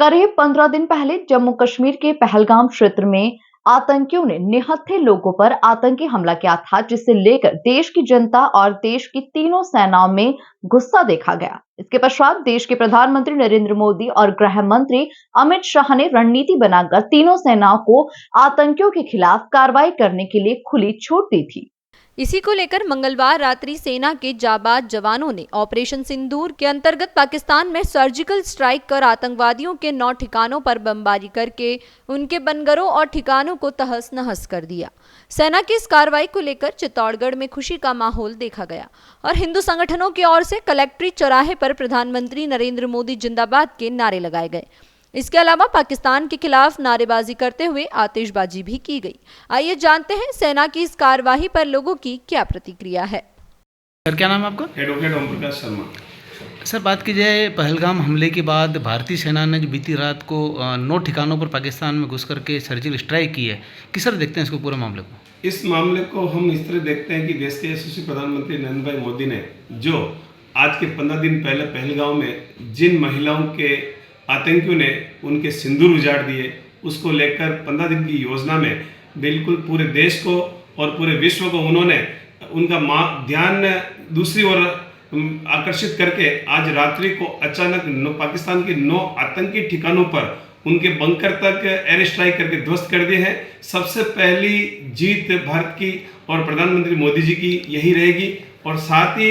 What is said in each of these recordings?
करीब 15 दिन पहले जम्मू कश्मीर के पहलगाम क्षेत्र में आतंकियों ने निहत्थे लोगों पर आतंकी हमला किया था, जिसे लेकर देश की जनता और देश की तीनों सेनाओं में गुस्सा देखा गया। इसके पश्चात देश के प्रधानमंत्री नरेंद्र मोदी और गृह मंत्री अमित शाह ने रणनीति बनाकर तीनों सेनाओं को आतंकियों के खिलाफ कार्रवाई करने के लिए खुली छूट दी थी। इसी को लेकर मंगलवार रात्रि सेना के जाबाज जवानों ने ऑपरेशन सिंदूर के अंतर्गत पाकिस्तान में सर्जिकल स्ट्राइक कर आतंकवादियों के 9 ठिकानों पर बमबारी करके उनके बनगरों और ठिकानों को तहस नहस कर दिया। सेना की इस कार्रवाई को लेकर चित्तौड़गढ़ में खुशी का माहौल देखा गया और हिंदू संगठनों की ओर से कलेक्ट्रेट चौराहे पर प्रधानमंत्री नरेंद्र मोदी जिंदाबाद के नारे लगाए गए। इसके अलावा पाकिस्तान के खिलाफ नारेबाजी करते हुए आतिशबाजी भी की गई। आइए जानते हैं सेना की इस कार्यवाही पर लोगों की क्या प्रतिक्रिया है। सर, क्या नाम है आपका? एडवोकेट ओम प्रकाश शर्मा। सर, बात की जाए पहलगाम हमले के बाद भारतीय सेना ने जो बीती रात को 9 ठिकानों पर पाकिस्तान में घुस करके सर्जिकल स्ट्राइक की है, किस तरह देखते हैं इसको पूरे मामले को? इस मामले को हम इस तरह देखते हैं कि देश के यशस्वी प्रधानमंत्री नरेंद्र भाई मोदी ने जो आज के 15 दिन पहले पहलगाम में जिन महिलाओं के आतंकियों ने उनके सिंदूर उजाड़ दिए, उसको लेकर 15 दिन की योजना में बिल्कुल पूरे देश को और पूरे विश्व को उन्होंने उनका ध्यान दूसरी ओर आकर्षित करके आज रात्रि को अचानक पाकिस्तान के 9 आतंकी ठिकानों पर उनके बंकर तक एयर स्ट्राइक करके ध्वस्त कर दिए हैं। सबसे पहली जीत भारत की और प्रधानमंत्री मोदी जी की यही रहेगी। और साथ ही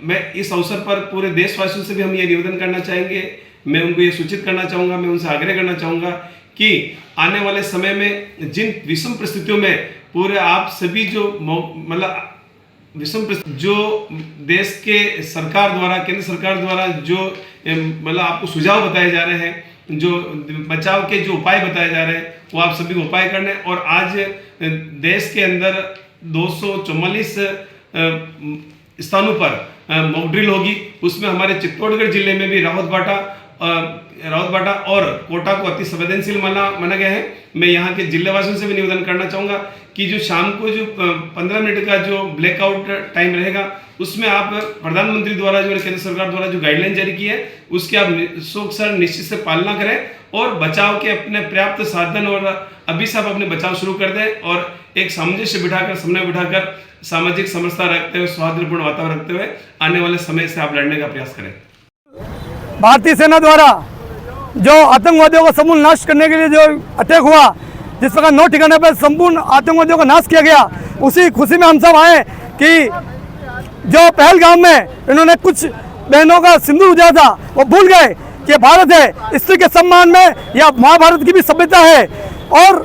मैं इस अवसर पर पूरे देशवासियों से भी हम ये निवेदन करना चाहेंगे, मैं उनको ये सूचित करना चाहूँगा, मैं उनसे आग्रह करना चाहूँगा कि आने वाले समय में जिन विषम परिस्थितियों में पूरे आप सभी जो जो देश के सरकार द्वारा, केंद्र सरकार द्वारा जो आपको सुझाव बताए जा रहे हैं, जो बचाव के जो उपाय बताए जा रहे हैं, वो आप सभी को उपाय करने। और आज देश के अंदर 244 स्थानों पर मॉक ड्रिल होगी। उसमें हमारे चित्तौड़गढ़ जिले में भी रावत बाटा और कोटा को अति संवेदनशील माना गया है। मैं यहाँ के जिलेवासियों से भी निवेदन करना चाहूँगा कि जो शाम को जो 15 मिनट का जो ब्लैकआउट टाइम रहेगा, उसमें आप प्रधानमंत्री द्वारा जो केंद्र सरकार द्वारा जो गाइडलाइन जारी की है, उसकी आप निश्चित से पालना करें और बचाव के अपने पर्याप्त साधन और अभी से आप अपने बचाव शुरू कर दें और एक सामंजस्य बिठाकर, समन्वय बिठाकर, सामाजिक समरसता रखते हुए, सौहार्दपूर्ण वातावरण रखते हुए आने वाले समय से आप लड़ने का प्रयास करें। भारतीय सेना द्वारा जो आतंकवादियों का समूल नाश करने के लिए जो अटैक हुआ, जिस प्रकार 9 ठिकाने पर संपूर्ण आतंकवादियों का नाश किया गया, उसी खुशी में हम सब आए कि जो पहलगाम में इन्होंने कुछ बहनों का सिंदूर उजाड़ा था, वो भूल गए कि भारत है, स्त्री के सम्मान में या महाभारत की भी सभ्यता है। और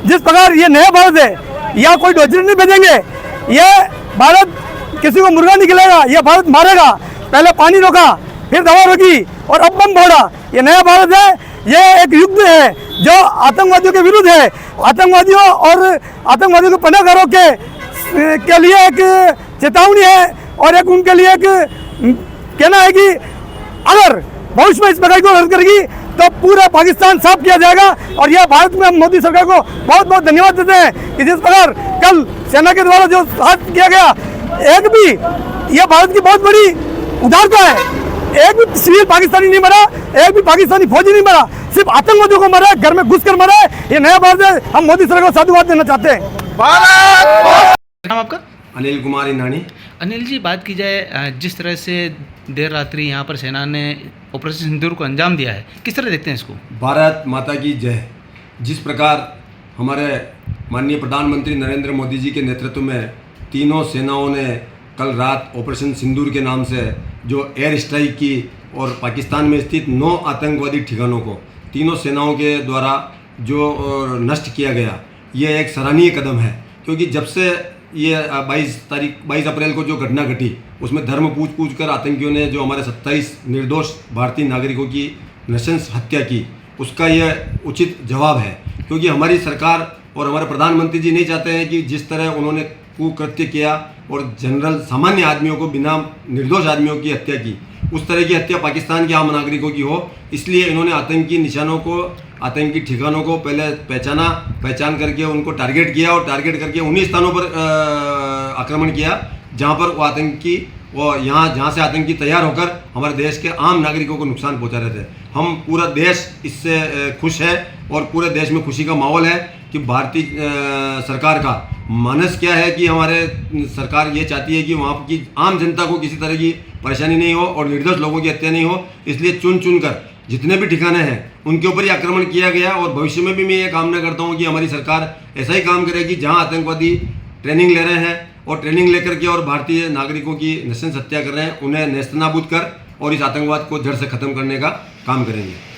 जिस प्रकार ये नया भारत है, या कोई डोजरी नहीं भेजेंगे, ये भारत किसी को मुर्गा नहीं खिलाएगा, ये भारत मारेगा। पहले पानी रोका, फिर दवा रोकी और अब बम फोड़ा। ये नया भारत है, ये एक युद्ध है जो आतंकवादियों के विरुद्ध है। आतंकवादियों और आतंकवादियों के पनाहगारों के लिए एक चेतावनी है और एक उनके लिए एक कहना है कि अगर भविष्य में इस प्रकार को रद्द करेगी तो पूरा पाकिस्तान साफ किया जाएगा। और यह भारत में हम मोदी सरकार को बहुत बहुत धन्यवाद देते हैं कि जिस प्रकार कल सेना के द्वारा जो साथ किया गया, एक भी यह भारत की बहुत बड़ी उदारता है। एक भी सिविल पाकिस्तानी नहीं मरा, एक भी पाकिस्तानी फौजी नहीं मरा, सिर्फ आतंकवादियों को मरा, घर में घुस कर मरा। ये नया भारत है, हम मोदी सरकार को साधुवाद देना चाहते हैं। नाम आपका? अनिल कुमार इनानी। अनिल जी, बात की जाए जिस तरह से देर रात्रि यहाँ पर सेना ने ऑपरेशन सिंदूर को अंजाम दिया है, किस तरह देखते हैं इसको? भारत माता की जय। जिस प्रकार हमारे माननीय प्रधानमंत्री नरेंद्र मोदी जी के नेतृत्व में तीनों सेनाओं ने कल रात ऑपरेशन सिंदूर के नाम से जो एयर स्ट्राइक की और पाकिस्तान में स्थित 9 आतंकवादी ठिकानों को तीनों सेनाओं के द्वारा जो नष्ट किया गया, ये एक सराहनीय कदम है। क्योंकि जब से ये 22 अप्रैल को जो घटना घटी, उसमें धर्म पूछ कर आतंकियों ने जो हमारे 27 निर्दोष भारतीय नागरिकों की नृशंस हत्या की, उसका यह उचित जवाब है। क्योंकि हमारी सरकार और हमारे प्रधानमंत्री जी नहीं चाहते हैं कि जिस तरह उन्होंने कुकृत्य किया और जनरल सामान्य आदमियों को, बिना निर्दोष आदमियों की हत्या की, उस तरह की हत्या पाकिस्तान के आम नागरिकों की हो। इसलिए इन्होंने आतंकी निशानों को, आतंकी ठिकानों को पहले पहचान करके उनको टारगेट किया और टारगेट करके उन्हीं स्थानों पर आक्रमण किया जहां पर वो आतंकी वो यहाँ जहाँ से आतंकी तैयार होकर हमारे देश के आम नागरिकों को नुकसान पहुँचा रहे थे। हम पूरा देश इससे खुश है और पूरे देश में खुशी का माहौल है कि भारतीय सरकार का मानस क्या है कि हमारे सरकार ये चाहती है कि वहाँ की आम जनता को किसी तरह की परेशानी नहीं हो और निर्दोष लोगों की हत्या नहीं हो। इसलिए चुन चुन कर जितने भी ठिकाने हैं उनके ऊपर ही आक्रमण किया गया और भविष्य में भी मैं ये कामना करता हूँ कि हमारी सरकार ऐसा ही काम करेगी जहाँ आतंकवादी ट्रेनिंग ले रहे हैं और ट्रेनिंग लेकर के और भारतीय नागरिकों की नृशंस हत्या कर रहे हैं उन्हें नेस्तनाबूद कर और इस आतंकवाद को जड़ से ख़त्म करने का काम करेंगे।